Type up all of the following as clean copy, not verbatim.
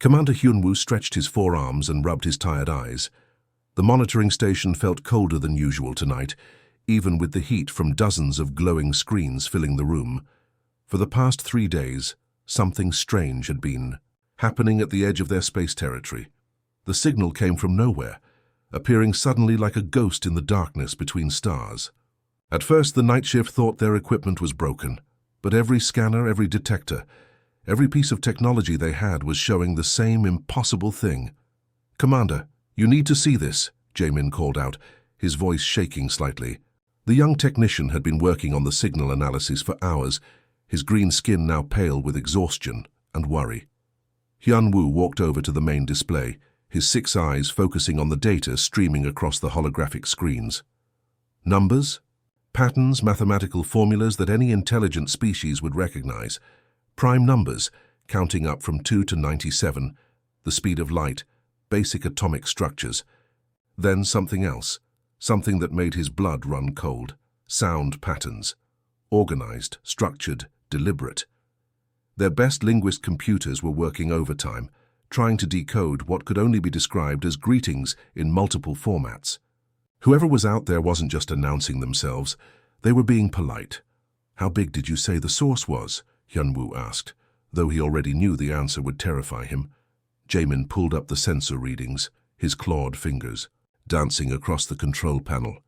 Commander Hyunwoo stretched his forearms and rubbed his tired eyes. The monitoring station felt colder than usual tonight, even with the heat from dozens of glowing screens filling the room. For the past 3 days, something strange had been happening at the edge of their space territory. The signal came from nowhere, appearing suddenly like a ghost in the darkness between stars. At first, the night shift thought their equipment was broken, but every scanner, every detector, every piece of technology they had was showing the same impossible thing. "Commander, you need to see this," Jamin called out, his voice shaking slightly. The young technician had been working on the signal analysis for hours, his green skin now pale with exhaustion and worry. Hyunwoo walked over to the main display, his 6 eyes focusing on the data streaming across the holographic screens. Numbers, patterns, mathematical formulas that any intelligent species would recognize. Prime numbers, counting up from 2 to 97, the speed of light, basic atomic structures. Then something else, something that made his blood run cold. Sound patterns, organized, structured, deliberate. Their best linguist computers were working overtime, trying to decode what could only be described as greetings in multiple formats. Whoever was out there wasn't just announcing themselves, they were being polite. "How big did you say the source was?" Hyunwoo asked, though he already knew the answer would terrify him. Jamin pulled up the sensor readings, his clawed fingers dancing across the control panel.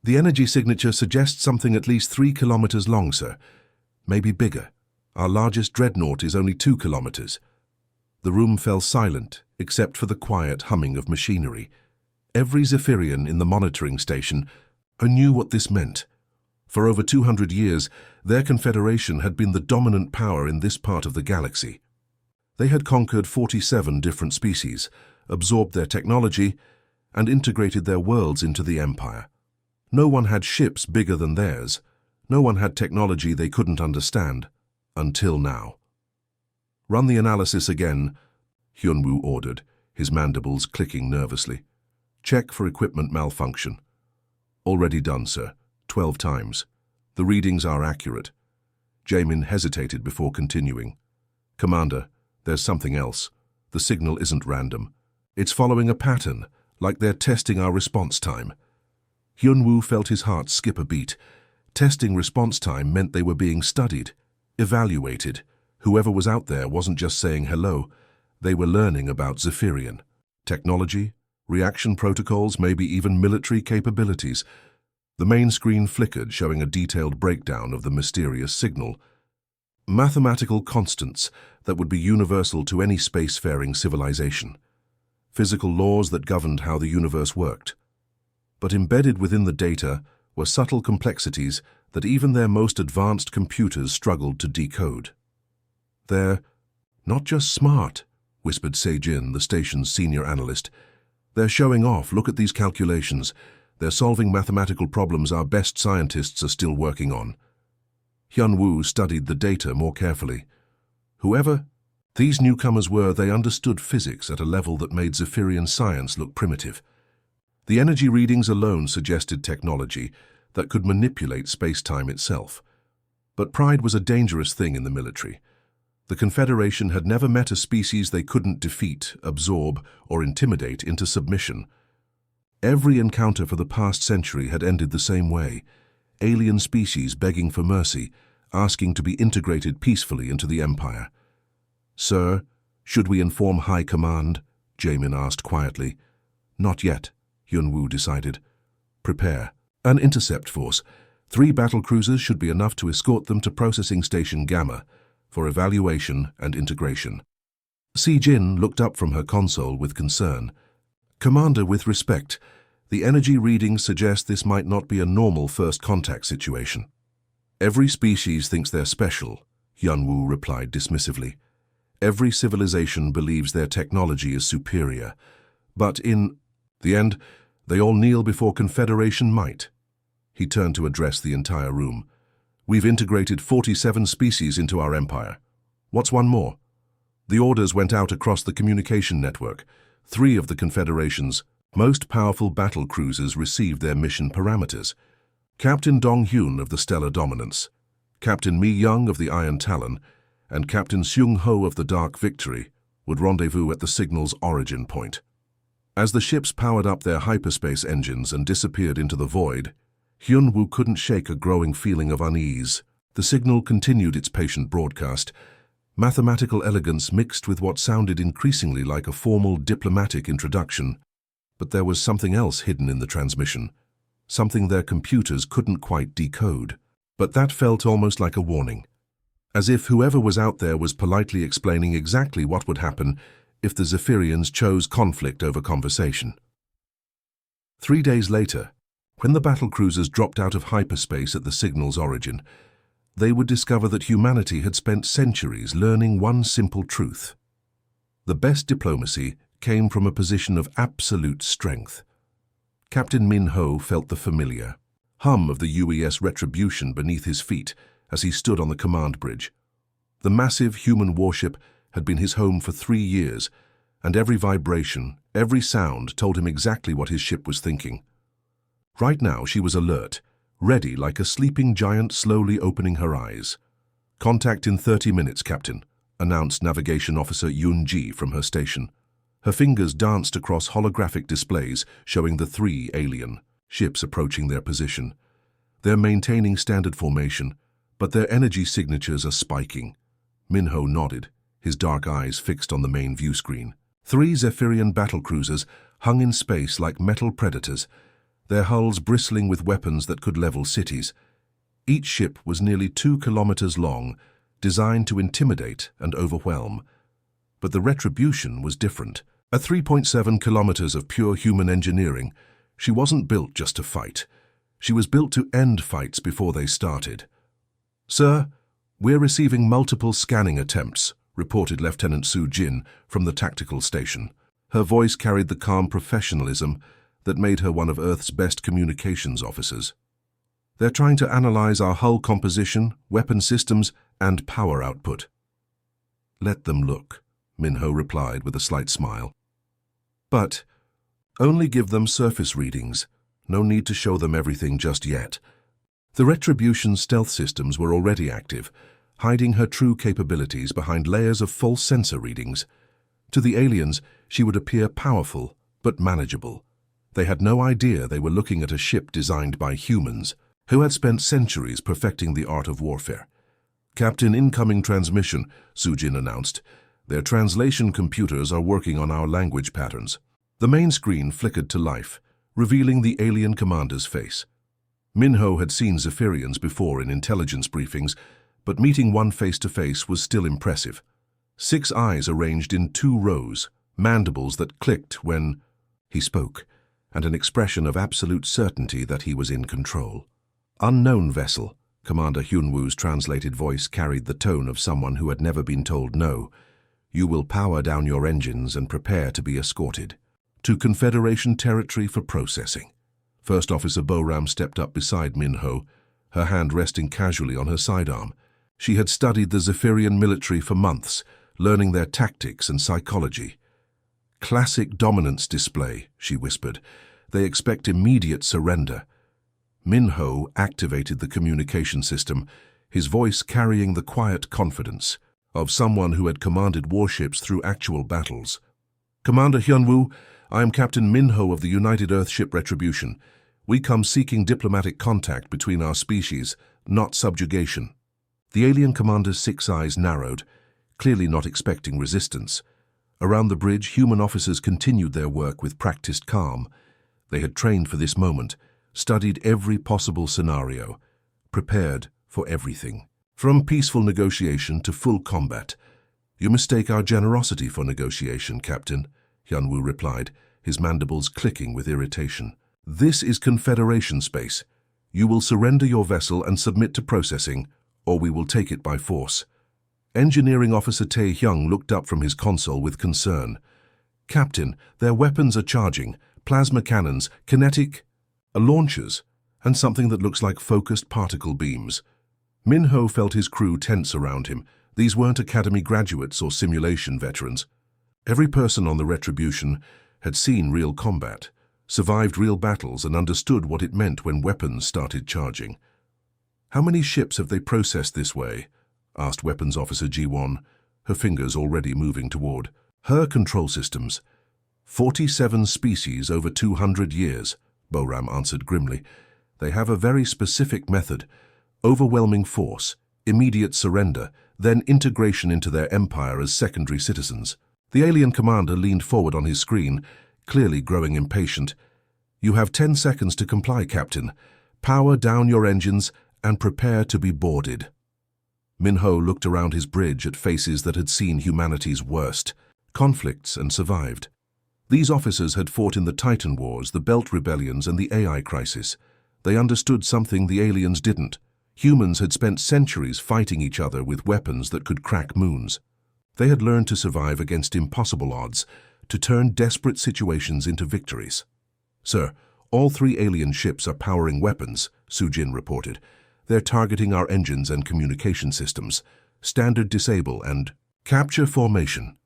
"The energy signature suggests something at least 3 kilometers long, sir. Maybe bigger. Our largest dreadnought is only 2 kilometers. The room fell silent, except for the quiet humming of machinery. Every Zephyrian in the monitoring station knew what this meant. For over 200 years, their confederation had been the dominant power in this part of the galaxy. They had conquered 47 different species, absorbed their technology, and integrated their worlds into the empire. No one had ships bigger than theirs. No one had technology they couldn't understand. Until now. "Run the analysis again," Hyunwoo ordered, his mandibles clicking nervously. "Check for equipment malfunction." "Already done, sir. 12 times. The readings are accurate." Jamin hesitated before continuing. "Commander, there's something else. The signal isn't random. It's following a pattern, like they're testing our response time." Hyunwoo felt his heart skip a beat. Testing response time meant they were being studied, evaluated. Whoever was out there wasn't just saying hello, they were learning about Zephyrian technology, reaction protocols, maybe even military capabilities. The main screen flickered, showing a detailed breakdown of the mysterious signal. Mathematical constants that would be universal to any spacefaring civilization. Physical laws that governed how the universe worked. But embedded within the data were subtle complexities that even their most advanced computers struggled to decode. "They're not just smart," whispered Se-jin, the station's senior analyst. "They're showing off. Look at these calculations. They're solving mathematical problems our best scientists are still working on." Hyunwoo studied the data more carefully. Whoever these newcomers were, they understood physics at a level that made Zephyrian science look primitive. The energy readings alone suggested technology that could manipulate space-time itself. But pride was a dangerous thing in the military. The Confederation had never met a species they couldn't defeat, absorb, or intimidate into submission. Every encounter for the past century had ended the same way. Alien species begging for mercy, asking to be integrated peacefully into the Empire. "Sir, should we inform High Command?" Jamin asked quietly. "Not yet," Hyunwoo decided. "Prepare. An intercept force. 3 battlecruisers should be enough to escort them to Processing Station Gamma for evaluation and integration." Se-jin looked up from her console with concern. "Commander, with respect, the energy readings suggest this might not be a normal first contact situation." "Every species thinks they're special," Hyunwoo replied dismissively. "Every civilization believes their technology is superior. But in the end, they all kneel before Confederation might." He turned to address the entire room. "We've integrated 47 species into our empire. What's one more?" The orders went out across the communication network. 3 of the Confederation's most powerful battle cruisers received their mission parameters. Captain Dong-hyun of the Stellar Dominance, Captain Mi-young of the Iron Talon, and Captain Seung-ho of the Dark Victory would rendezvous at the signal's origin point. As the ships powered up their hyperspace engines and disappeared into the void, Hyunwoo couldn't shake a growing feeling of unease. The signal continued its patient broadcast, mathematical elegance mixed with what sounded increasingly like a formal diplomatic introduction. But there was something else hidden in the transmission, something their computers couldn't quite decode. But that felt almost like a warning, as if whoever was out there was politely explaining exactly what would happen if the Zephyrians chose conflict over conversation. 3 days later, when the battlecruisers dropped out of hyperspace at the signal's origin, they would discover that humanity had spent centuries learning one simple truth. The best diplomacy came from a position of absolute strength. Captain Min Ho felt the familiar hum of the UES Retribution beneath his feet as he stood on the command bridge. The massive human warship had been his home for 3 years, and every vibration, every sound told him exactly what his ship was thinking. Right now she was alert, ready like a sleeping giant slowly opening her eyes. "Contact in 30 minutes, Captain," announced Navigation Officer Yun Ji from her station. Her fingers danced across holographic displays showing the 3 alien ships approaching their position. They're maintaining standard formation, but their energy signatures are spiking. Minho nodded, his dark eyes fixed on the main view screen. 3 Zephyrian battlecruisers hung in space like metal predators, their hulls bristling with weapons that could level cities. Each ship was nearly 2 kilometers long, designed to intimidate and overwhelm. But the Retribution was different. At 3.7 kilometers of pure human engineering, she wasn't built just to fight. She was built to end fights before they started. "Sir, we're receiving multiple scanning attempts," reported Lieutenant Su Jin from the tactical station. Her voice carried the calm professionalism that made her one of Earth's best communications officers. "They're trying to analyze our hull composition, weapon systems, and power output." "Let them look," Minho replied with a slight smile. "But only give them surface readings. No need to show them everything just yet." The Retribution's stealth systems were already active, hiding her true capabilities behind layers of false sensor readings. To the aliens, she would appear powerful, but manageable. They had no idea they were looking at a ship designed by humans, who had spent centuries perfecting the art of warfare. "Captain, incoming transmission," Sujin announced. "Their translation computers are working on our language patterns." The main screen flickered to life, revealing the alien commander's face. Minho had seen Zephyrians before in intelligence briefings, but meeting one face-to-face was still impressive. 6 eyes arranged in 2 rows, mandibles that clicked when he spoke, and an expression of absolute certainty that he was in control. "Unknown vessel," Commander Hyunwoo's translated voice carried the tone of someone who had never been told no. "You will power down your engines and prepare to be escorted to Confederation territory for processing." First Officer Boram stepped up beside Minho, her hand resting casually on her sidearm. She had studied the Zephyrian military for months, learning their tactics and psychology. "Classic dominance display," she whispered. "They expect immediate surrender." Minho activated the communication system, his voice carrying the quiet confidence of someone who had commanded warships through actual battles. "Commander Hyunwoo, I am Captain Minho of the United Earthship Retribution. We come seeking diplomatic contact between our species, not subjugation." The alien commander's 6 eyes narrowed, clearly not expecting resistance. Around the bridge, human officers continued their work with practiced calm. They had trained for this moment, studied every possible scenario, prepared for everything. From peaceful negotiation to full combat. "You mistake our generosity for negotiation, Captain," Hyunwoo replied, his mandibles clicking with irritation. "This is Confederation space. You will surrender your vessel and submit to processing, or we will take it by force." Engineering Officer Tae Hyung looked up from his console with concern. "Captain, their weapons are charging, plasma cannons, kinetic launchers, and something that looks like focused particle beams." Minho felt his crew tense around him. These weren't academy graduates or simulation veterans. Every person on the Retribution had seen real combat, survived real battles, and understood what it meant when weapons started charging. "How many ships have they processed this way?" asked Weapons Officer Ji-won, her fingers already moving toward Her control systems. 47 species over 200 years, Boram answered grimly. They have a very specific method. Overwhelming force, immediate surrender, then integration into their empire as secondary citizens. The alien commander leaned forward on his screen, clearly growing impatient. You have 10 seconds to comply, Captain. Power down your engines and prepare to be boarded. Minho looked around his bridge at faces that had seen humanity's worst, conflicts, and survived. These officers had fought in the Titan Wars, the Belt Rebellions, and the AI crisis. They understood something the aliens didn't. Humans had spent centuries fighting each other with weapons that could crack moons. They had learned to survive against impossible odds, to turn desperate situations into victories. Sir, all 3 alien ships are powering weapons, Sujin reported. They're targeting our engines and communication systems. Standard disable and capture formation.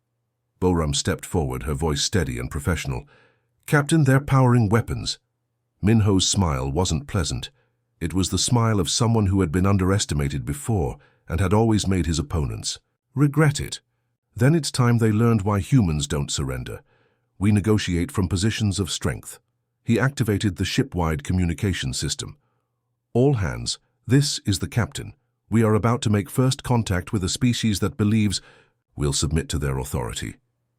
Boram stepped forward, her voice steady and professional. Captain, they're powering weapons. Minho's smile wasn't pleasant. It was the smile of someone who had been underestimated before and had always made his opponents regret it. Then it's time they learned why humans don't surrender. We negotiate from positions of strength. He activated the ship-wide communication system. All hands, this is the captain. We are about to make first contact with a species that believes we'll submit to their authority.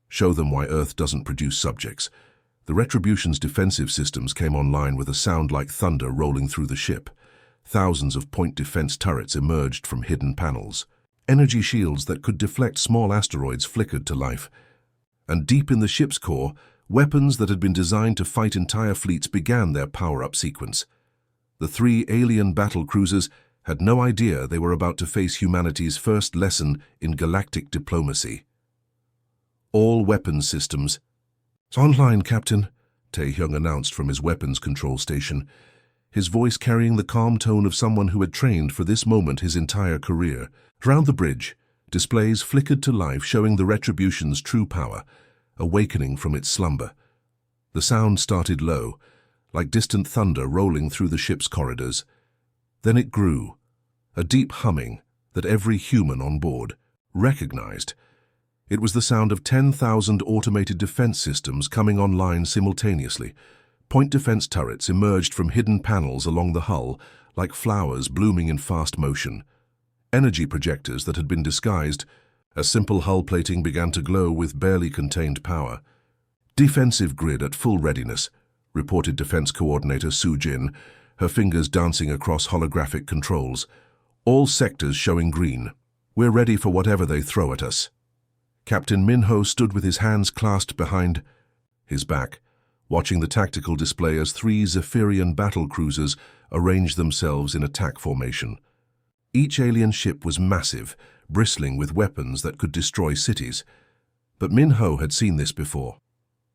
Show them why Earth doesn't produce subjects. The Retribution's defensive systems came online with a sound like thunder rolling through the ship. Thousands of point defense turrets emerged from hidden panels. Energy shields that could deflect small asteroids flickered to life. And deep in the ship's core, weapons that had been designed to fight entire fleets began their power-up sequence. The 3 alien battle cruisers had no idea they were about to face humanity's first lesson in galactic diplomacy. All weapons systems. It's online, Captain, Tae-hyung announced from his weapons control station, his voice carrying the calm tone of someone who had trained for this moment his entire career. Around the bridge, displays flickered to life showing the Retribution's true power, awakening from its slumber. The sound started low, like distant thunder rolling through the ship's corridors. Then it grew, a deep humming that every human on board recognized. It was the sound of 10,000 automated defense systems coming online simultaneously. Point defense turrets emerged from hidden panels along the hull, like flowers blooming in fast motion. Energy projectors that had been disguised, as simple hull plating began to glow with barely contained power. Defensive grid at full readiness, reported Defense Coordinator Su Jin, her fingers dancing across holographic controls. All sectors showing green. We're ready for whatever they throw at us. Captain Minho stood with his hands clasped behind his back, watching the tactical display as 3 Zephyrian battle cruisers arranged themselves in attack formation. Each alien ship was massive, bristling with weapons that could destroy cities. But Minho had seen this before.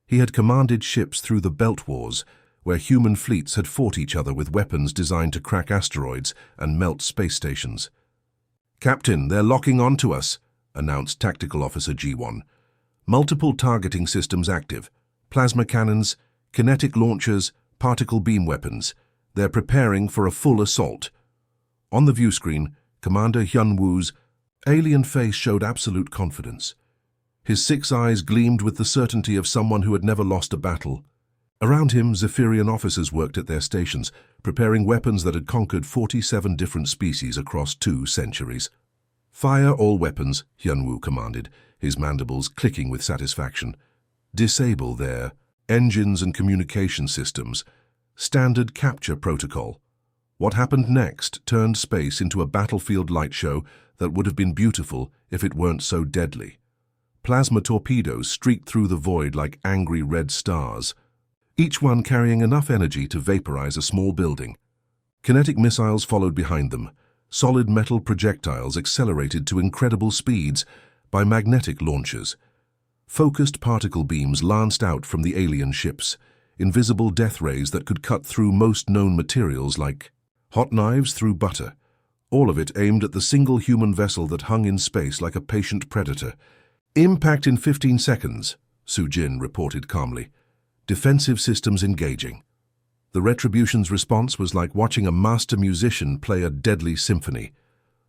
He had commanded ships through the Belt Wars, where human fleets had fought each other with weapons designed to crack asteroids and melt space stations. Captain, they're locking onto us, announced Tactical Officer G1. Multiple targeting systems active. Plasma cannons, kinetic launchers, particle beam weapons. They're preparing for a full assault. On the view screen, Commander Hyun-woo's alien face showed absolute confidence. His 6 eyes gleamed with the certainty of someone who had never lost a battle. Around him, Zephyrian officers worked at their stations, preparing weapons that had conquered 47 different species across 2 centuries. Fire all weapons, Hyun-woo commanded, his mandibles clicking with satisfaction. Disable their engines and communication systems. Standard capture protocol. What happened next turned space into a battlefield light show that would have been beautiful if it weren't so deadly. Plasma torpedoes streaked through the void like angry red stars, each one carrying enough energy to vaporize a small building. Kinetic missiles followed behind them. Solid metal projectiles accelerated to incredible speeds by magnetic launchers. Focused particle beams lanced out from the alien ships, invisible death rays that could cut through most known materials like hot knives through butter, all of it aimed at the single human vessel that hung in space like a patient predator. Impact in 15 seconds, Su Jin reported calmly. Defensive systems engaging. The Retribution's response was like watching a master musician play a deadly symphony.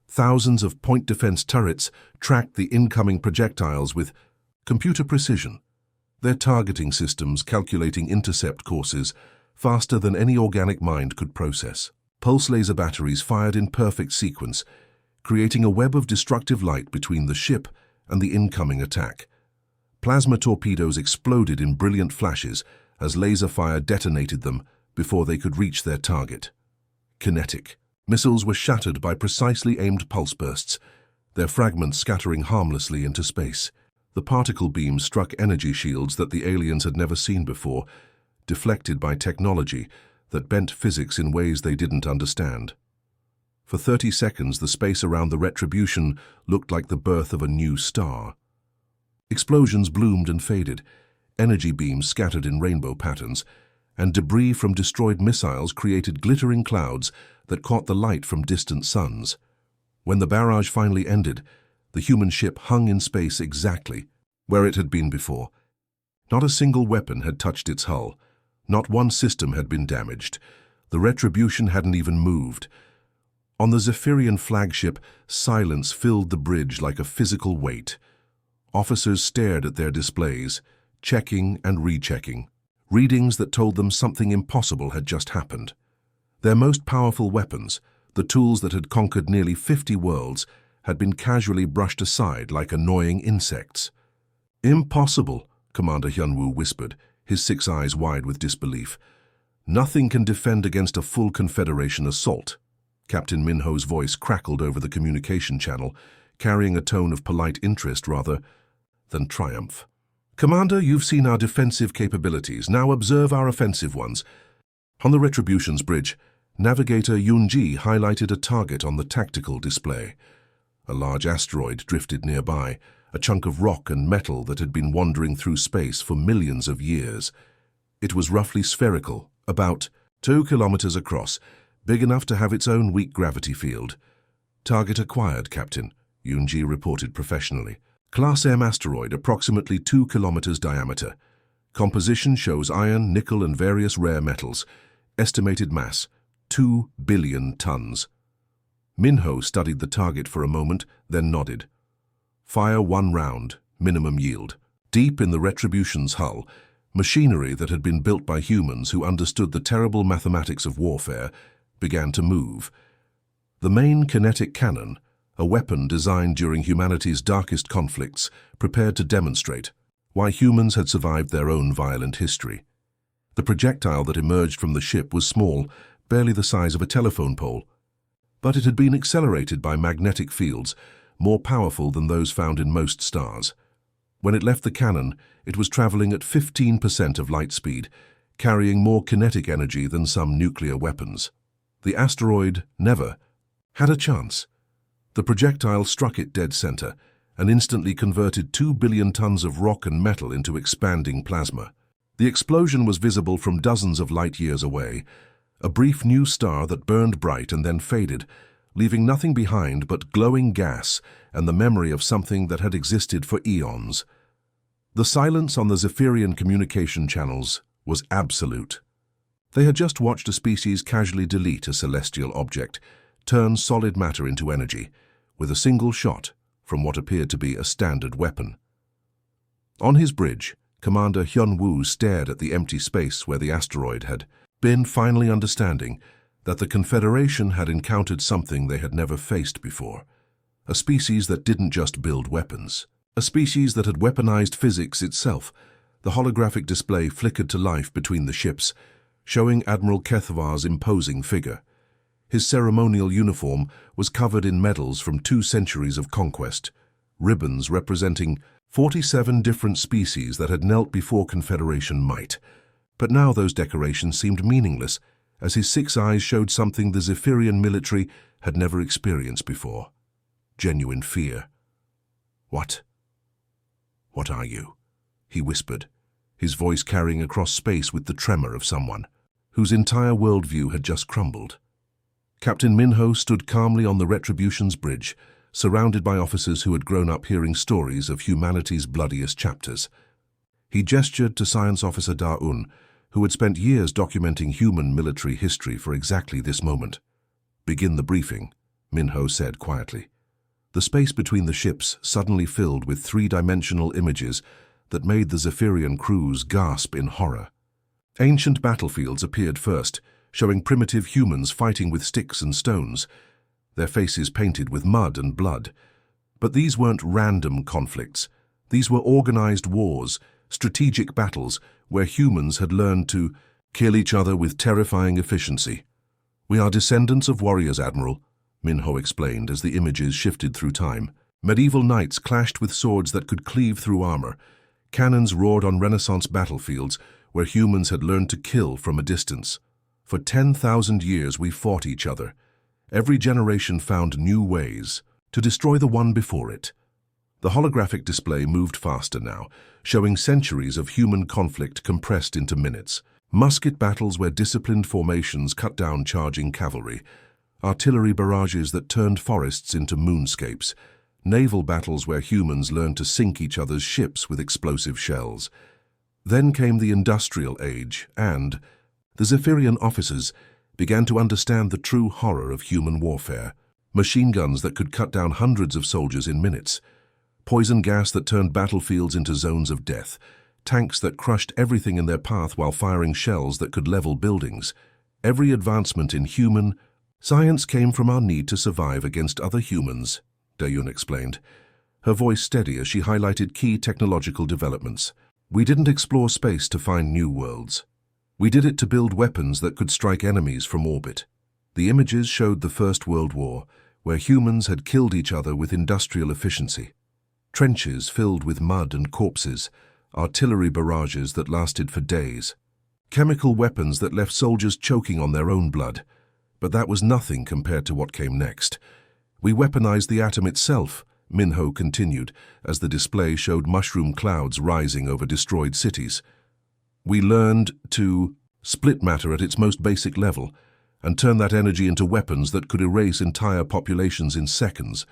Thousands of point defense turrets tracked the incoming projectiles with Computer precision. Their targeting systems calculating intercept courses faster than any organic mind could process. Pulse laser batteries fired in perfect sequence, creating a web of destructive light between the ship and the incoming attack. Plasma torpedoes exploded in brilliant flashes as laser fire detonated them before they could reach their target. Kinetic. Missiles were shattered by precisely aimed pulse bursts, their fragments scattering harmlessly into space. The particle beams struck energy shields that the aliens had never seen before, deflected by technology that bent physics in ways they didn't understand. For 30 seconds, the space around the Retribution looked like the birth of a new star. Explosions bloomed and faded, energy beams scattered in rainbow patterns, and debris from destroyed missiles created glittering clouds that caught the light from distant suns. When the barrage finally ended, the human ship hung in space exactly where it had been before. Not a single weapon had touched its hull. Not one system had been damaged. The Retribution hadn't even moved. On the Zephyrian flagship, silence filled the bridge like a physical weight. Officers stared at their displays, checking and rechecking, readings that told them something impossible had just happened. Their most powerful weapons, the tools that had conquered nearly 50 worlds, had been casually brushed aside like annoying insects. "Impossible," Commander Hyunwoo whispered, his 6 eyes wide with disbelief. "Nothing can defend against a full Confederation assault." Captain Minho's voice crackled over the communication channel, carrying a tone of polite interest rather than triumph. "Commander, you've seen our defensive capabilities. Now observe our offensive ones." On the Retribution's bridge, Navigator Yoonji highlighted a target on the tactical display. A large asteroid drifted nearby, a chunk of rock and metal that had been wandering through space for millions of years. It was roughly spherical, about 2 kilometers across, big enough to have its own weak gravity field. "Target acquired, Captain," Yoonji reported professionally. "Class M asteroid, approximately 2 kilometers diameter. Composition shows iron, nickel, and various rare metals. Estimated mass, 2 billion tons." Minho studied the target for a moment, then nodded. "Fire 1 round, minimum yield." Deep in the Retribution's hull, machinery that had been built by humans who understood the terrible mathematics of warfare began to move. The main kinetic cannon, a weapon designed during humanity's darkest conflicts, prepared to demonstrate why humans had survived their own violent history. The projectile that emerged from the ship was small, barely the size of a telephone pole, but it had been accelerated by magnetic fields, more powerful than those found in most stars. When it left the cannon, it was traveling at 15% of light speed, carrying more kinetic energy than some nuclear weapons. The asteroid never had a chance. The projectile struck it dead center and instantly converted 2 billion tons of rock and metal into expanding plasma. The explosion was visible from dozens of light years away, a brief new star that burned bright and then faded, leaving nothing behind but glowing gas and the memory of something that had existed for eons. The silence on the Zephyrian communication channels was absolute. They had just watched a species casually delete a celestial object, turn solid matter into energy, with a single shot from what appeared to be a standard weapon. On his bridge, Commander Hyunwoo stared at the empty space where the asteroid had been, finally understanding that the Confederation had encountered something they had never faced before. A species that didn't just build weapons. A species that had weaponized physics itself. The holographic display flickered to life between the ships, showing Admiral Kethvar's imposing figure. His ceremonial uniform was covered in medals from 2 centuries of conquest, ribbons representing 47 different species that had knelt before Confederation might. But now those decorations seemed meaningless, as his 6 eyes showed something the Zephyrian military had never experienced before. Genuine fear. "What are you?" he whispered, his voice carrying across space with the tremor of someone whose entire worldview had just crumbled. Captain Minho stood calmly on the Retribution's bridge, surrounded by officers who had grown up hearing stories of humanity's bloodiest chapters. He gestured to Science Officer Da-un, who had spent years documenting human military history for exactly this moment. "Begin the briefing," Minho said quietly. The space between the ships suddenly filled with 3-dimensional images that made the Zephyrian crews gasp in horror. Ancient battlefields appeared first, showing primitive humans fighting with sticks and stones, their faces painted with mud and blood. But these weren't random conflicts. These were organized wars, strategic battles where humans had learned to kill each other with terrifying efficiency. "We are descendants of warriors, Admiral," Minho explained as the images shifted through time. Medieval knights clashed with swords that could cleave through armor. Cannons roared on Renaissance battlefields where humans had learned to kill from a distance. For 10,000 years we fought each other. Every generation found new ways to destroy the one before it. The holographic display moved faster now, showing centuries of human conflict compressed into minutes. Musket battles where disciplined formations cut down charging cavalry, artillery barrages that turned forests into moonscapes, naval battles where humans learned to sink each other's ships with explosive shells. Then came the Industrial Age, and the Zephyrian officers began to understand the true horror of human warfare. Machine guns that could cut down hundreds of soldiers in minutes, poison gas that turned battlefields into zones of death, tanks that crushed everything in their path while firing shells that could level buildings. Every advancement in human science came from our need to survive against other humans, Dayun explained, her voice steady as she highlighted key technological developments. "We didn't explore space to find new worlds. We did it to build weapons that could strike enemies from orbit." The images showed the First World War, where humans had killed each other with industrial efficiency. Trenches filled with mud and corpses, artillery barrages that lasted for days, chemical weapons that left soldiers choking on their own blood. But that was nothing compared to what came next. "We weaponized the atom itself," Minho continued, as the display showed mushroom clouds rising over destroyed cities. "We learned to split matter at its most basic level and turn that energy into weapons that could erase entire populations in seconds."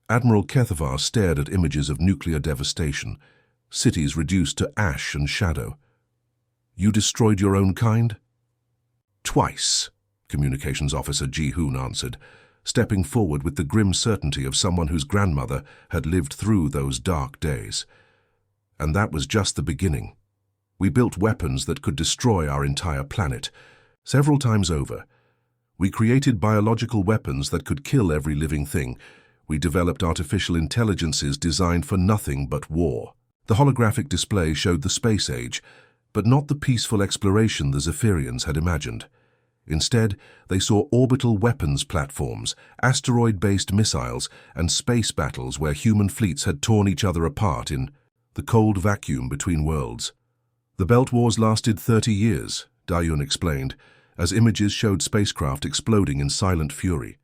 Admiral Kethavar stared at images of nuclear devastation, cities reduced to ash and shadow. "You destroyed your own kind?" "Twice," Communications Officer Ji-hoon answered, stepping forward with the grim certainty of someone whose grandmother had lived through those dark days. "And that was just the beginning. We built weapons that could destroy our entire planet, several times over. We created biological weapons that could kill every living thing. We developed artificial intelligences designed for nothing but war." The holographic display showed the space age, but not the peaceful exploration the Zephyrians had imagined. Instead, they saw orbital weapons platforms, asteroid-based missiles, and space battles where human fleets had torn each other apart in the cold vacuum between worlds. "The Belt Wars lasted 30 years, Dayun explained, as images showed spacecraft exploding in silent fury.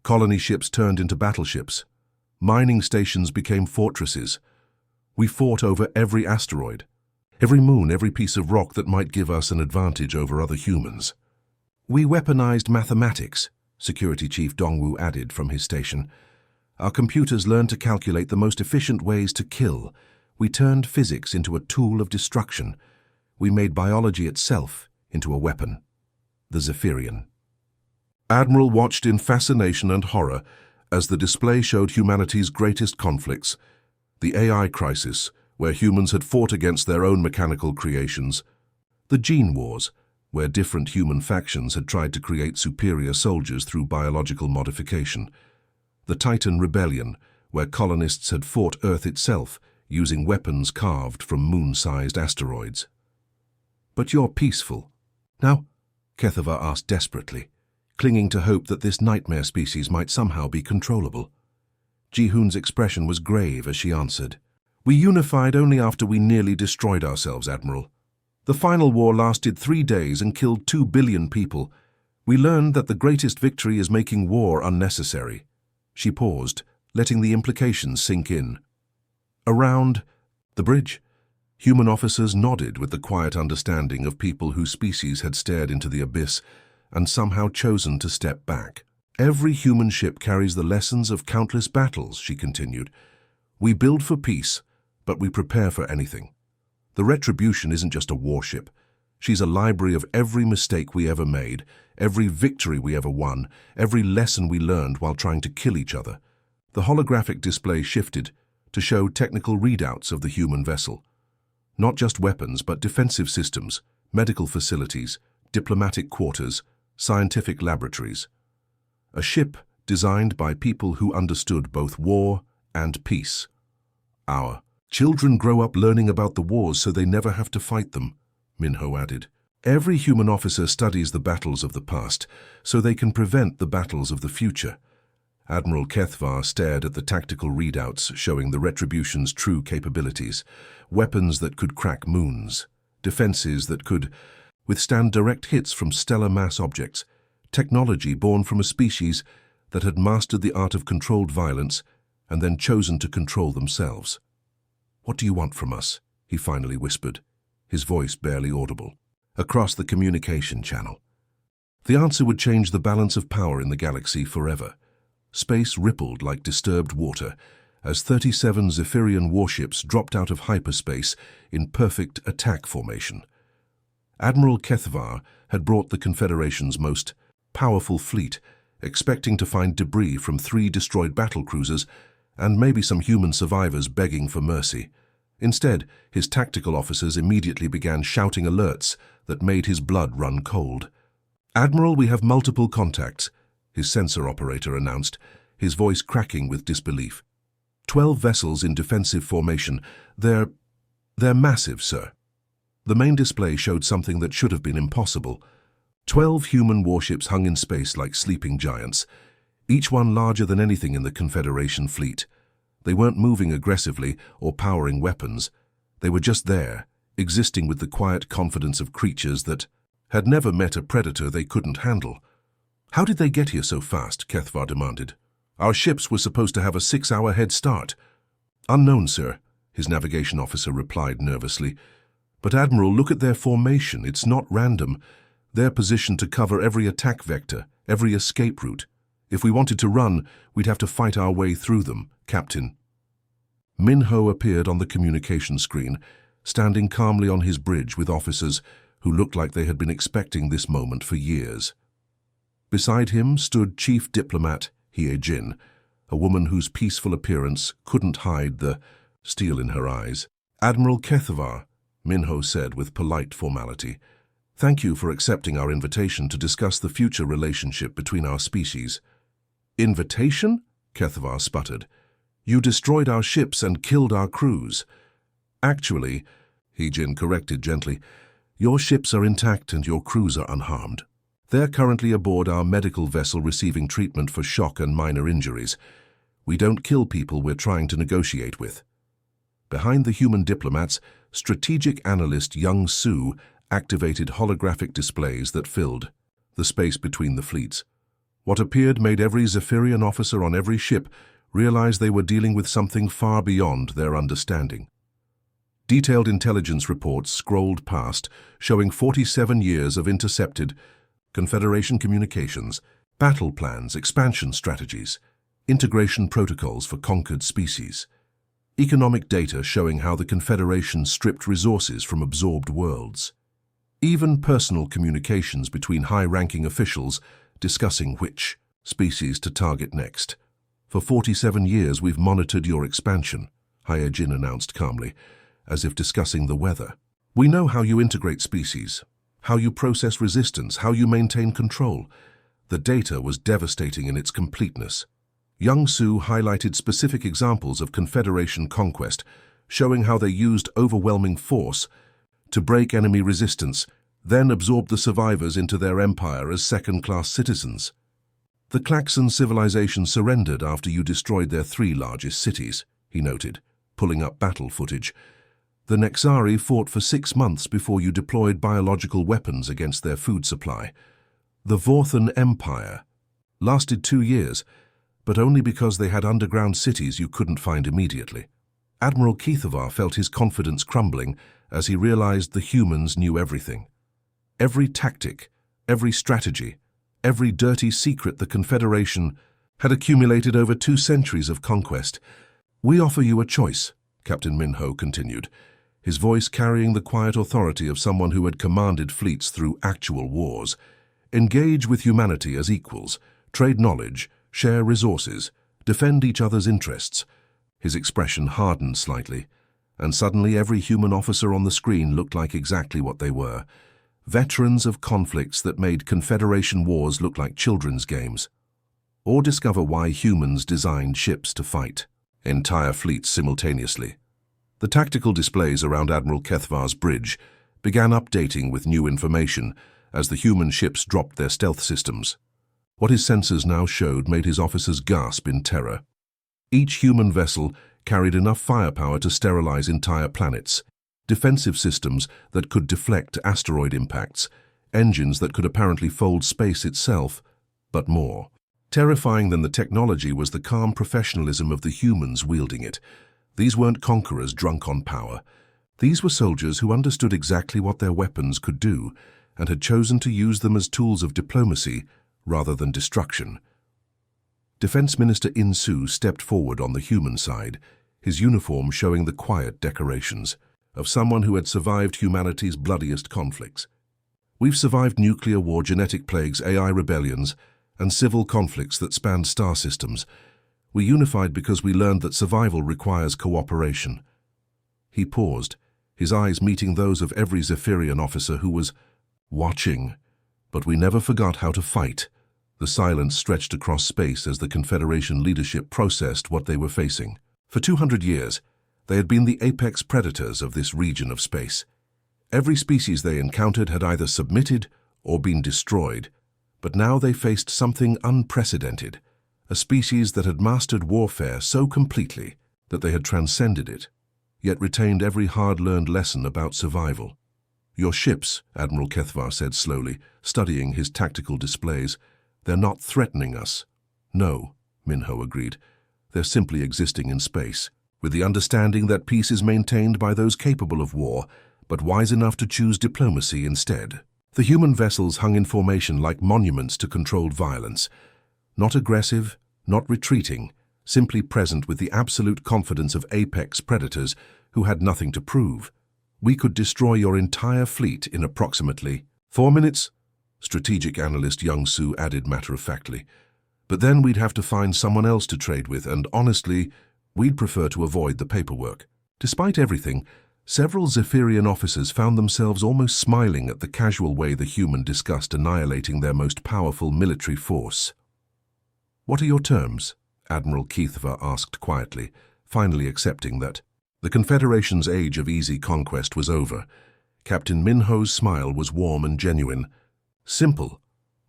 Colony ships turned into battleships. Mining stations became fortresses. We fought over every asteroid, every moon, every piece of rock that might give us an advantage over other humans. We weaponized mathematics," Security Chief Dongwu added from his station. "Our computers learned to calculate the most efficient ways to kill. We turned physics into a tool of destruction. We made biology itself into a weapon." The Zephyrian Admiral watched in fascination and horror as the display showed humanity's greatest conflicts. The AI crisis, where humans had fought against their own mechanical creations. The Gene Wars, where different human factions had tried to create superior soldiers through biological modification. The Titan Rebellion, where colonists had fought Earth itself, using weapons carved from moon-sized asteroids. "But you're peaceful now?" Kethavar asked desperately, clinging to hope that this nightmare species might somehow be controllable. Ji-hoon's expression was grave as she answered, "We unified only after we nearly destroyed ourselves, Admiral. The final war lasted 3 days and killed 2 billion people. We learned that the greatest victory is making war unnecessary." She paused, letting the implications sink in. Around the bridge, human officers nodded with the quiet understanding of people whose species had stared into the abyss and somehow chosen to step back. "Every human ship carries the lessons of countless battles," she continued. "We build for peace, but we prepare for anything. The Retribution isn't just a warship. She's a library of every mistake we ever made, every victory we ever won, every lesson we learned while trying to kill each other." The holographic display shifted to show technical readouts of the human vessel. Not just weapons, but defensive systems, medical facilities, diplomatic quarters, scientific laboratories. A ship designed by people who understood both war and peace. Our children grow up learning about the wars so they never have to fight them, Minho added. Every human officer studies the battles of the past so they can prevent the battles of the future. Admiral Kethvar stared at the tactical readouts showing the Retribution's true capabilities, weapons that could crack moons, defenses that could withstand direct hits from stellar mass objects, technology born from a species that had mastered the art of controlled violence and then chosen to control themselves. "What do you want from us?" he finally whispered, his voice barely audible, across the communication channel. The answer would change the balance of power in the galaxy forever. Space rippled like disturbed water as 37 Zephyrian warships dropped out of hyperspace in perfect attack formation. Admiral Kethvar had brought the Confederation's most powerful fleet, expecting to find debris from 3 destroyed battlecruisers and maybe some human survivors begging for mercy. Instead, his tactical officers immediately began shouting alerts that made his blood run cold. "Admiral, we have multiple contacts," his sensor operator announced, his voice cracking with disbelief. 12 vessels in defensive formation. They're massive, sir." The main display showed something that should have been impossible. 12 human warships hung in space like sleeping giants, each one larger than anything in the Confederation fleet. They weren't moving aggressively or powering weapons. They were just there, existing with the quiet confidence of creatures that had never met a predator they couldn't handle. "How did they get here so fast?" Kethvar demanded. "Our ships were supposed to have a 6-hour head start." "Unknown, sir," his navigation officer replied nervously. "But Admiral, look at their formation. It's not random. They're positioned to cover every attack vector, every escape route. If we wanted to run, we'd have to fight our way through them, Captain." Minho appeared on the communication screen, standing calmly on his bridge with officers who looked like they had been expecting this moment for years. Beside him stood Chief Diplomat Hye Jin, a woman whose peaceful appearance couldn't hide the steel in her eyes. "Admiral Kethvar," Minho said with polite formality, "thank you for accepting our invitation to discuss the future relationship between our species." "Invitation?" Kethvar sputtered. "You destroyed our ships and killed our crews." "Actually," Hye Jin corrected gently, "your ships are intact and your crews are unharmed. They're currently aboard our medical vessel receiving treatment for shock and minor injuries. We don't kill people we're trying to negotiate with." Behind the human diplomats, strategic analyst Young Su activated holographic displays that filled the space between the fleets. What appeared made every Zephyrian officer on every ship realize they were dealing with something far beyond their understanding. Detailed intelligence reports scrolled past, showing 47 years of intercepted Confederation communications, battle plans, expansion strategies, integration protocols for conquered species, economic data showing how the Confederation stripped resources from absorbed worlds, even personal communications between high-ranking officials discussing which species to target next. "For 47 years we've monitored your expansion," Hye Jin announced calmly, as if discussing the weather. "We know how you integrate species, how you process resistance, how you maintain control." The data was devastating in its completeness. Young Su highlighted specific examples of Confederation conquest, showing how they used overwhelming force to break enemy resistance, then absorbed the survivors into their empire as second-class citizens. "The Klaxon civilization surrendered after you destroyed their 3 largest cities," he noted, pulling up battle footage. "The Nexari fought for 6 months before you deployed biological weapons against their food supply. The Vorthan Empire lasted 2 years, but only because they had underground cities you couldn't find immediately." Admiral Kethvar felt his confidence crumbling as he realized the humans knew everything. Every tactic, every strategy, every dirty secret the Confederation had accumulated over 2 centuries of conquest. "We offer you a choice," Captain Minho continued, his voice carrying the quiet authority of someone who had commanded fleets through actual wars. "Engage with humanity as equals, trade knowledge, share resources, defend each other's interests." His expression hardened slightly, and suddenly every human officer on the screen looked like exactly what they were: veterans of conflicts that made Confederation wars look like children's games. Or discover why humans designed ships to fight entire fleets simultaneously. The tactical displays around Admiral Kethvar's bridge began updating with new information as the human ships dropped their stealth systems. What his sensors now showed made his officers gasp in terror. Each human vessel carried enough firepower to sterilize entire planets, defensive systems that could deflect asteroid impacts, engines that could apparently fold space itself, but more. Terrifying than the technology was the calm professionalism of the humans wielding it. These weren't conquerors drunk on power. These were soldiers who understood exactly what their weapons could do and had chosen to use them as tools of diplomacy rather than destruction. Defense Minister In-Su stepped forward on the human side, his uniform showing the quiet decorations of someone who had survived humanity's bloodiest conflicts. We've survived nuclear war, genetic plagues, AI rebellions, and civil conflicts that spanned star systems. We unified because we learned that survival requires cooperation. He paused, his eyes meeting those of every Zephyrian officer who was watching. But we never forgot how to fight. The silence stretched across space as the Confederation leadership processed what they were facing. For 200 years, they had been the apex predators of this region of space. Every species they encountered had either submitted or been destroyed. But now they faced something unprecedented, a species that had mastered warfare so completely that they had transcended it, yet retained every hard-learned lesson about survival. "Your ships," Admiral Kethvar said slowly, studying his tactical displays, "they're not threatening us." "No," Minho agreed. "They're simply existing in space, with the understanding that peace is maintained by those capable of war, but wise enough to choose diplomacy instead." The human vessels hung in formation like monuments to controlled violence. Not aggressive, not retreating, simply present with the absolute confidence of apex predators who had nothing to prove. "We could destroy your entire fleet in approximately 4 minutes, strategic analyst Young Su added matter-of-factly. "But then we'd have to find someone else to trade with, and honestly, we'd prefer to avoid the paperwork." Despite everything, several Zephyrian officers found themselves almost smiling at the casual way the human discussed annihilating their most powerful military force. "What are your terms?" Admiral Kethvar asked quietly, finally accepting that the Confederation's age of easy conquest was over. Captain Minho's smile was warm and genuine. Simple: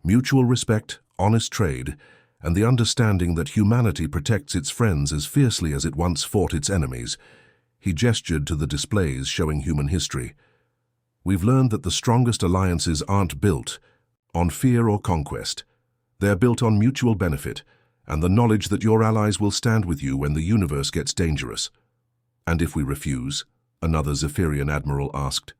mutual respect, honest trade, and the understanding that humanity protects its friends as fiercely as it once fought its enemies. He gestured to the displays showing human history. "We've learned that the strongest alliances aren't built on fear or conquest. They're built on mutual benefit and the knowledge that your allies will stand with you when the universe gets dangerous." "And if we refuse?" another Zephyrian admiral asked.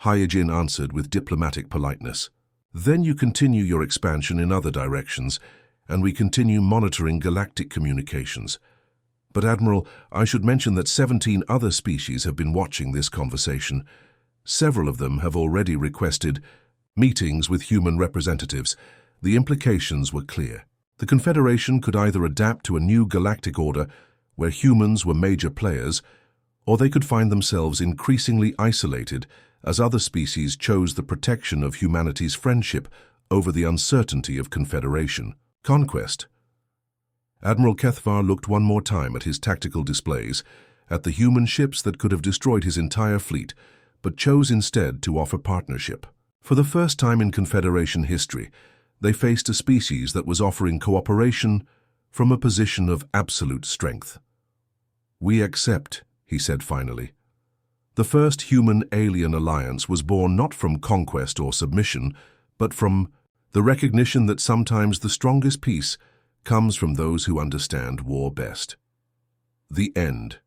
Hyojin answered with diplomatic politeness. "Then you continue your expansion in other directions, and we continue monitoring galactic communications. But Admiral, I should mention that 17 other species have been watching this conversation. Several of them have already requested meetings with human representatives." The implications were clear. The Confederation could either adapt to a new galactic order where humans were major players, or they could find themselves increasingly isolated as other species chose the protection of humanity's friendship over the uncertainty of Confederation. Conquest. Admiral Kethvar looked one more time at his tactical displays, at the human ships that could have destroyed his entire fleet, but chose instead to offer partnership. For the first time in Confederation history, they faced a species that was offering cooperation from a position of absolute strength. "We accept," he said finally. The first human-alien alliance was born not from conquest or submission, but from the recognition that sometimes the strongest peace comes from those who understand war best. The end.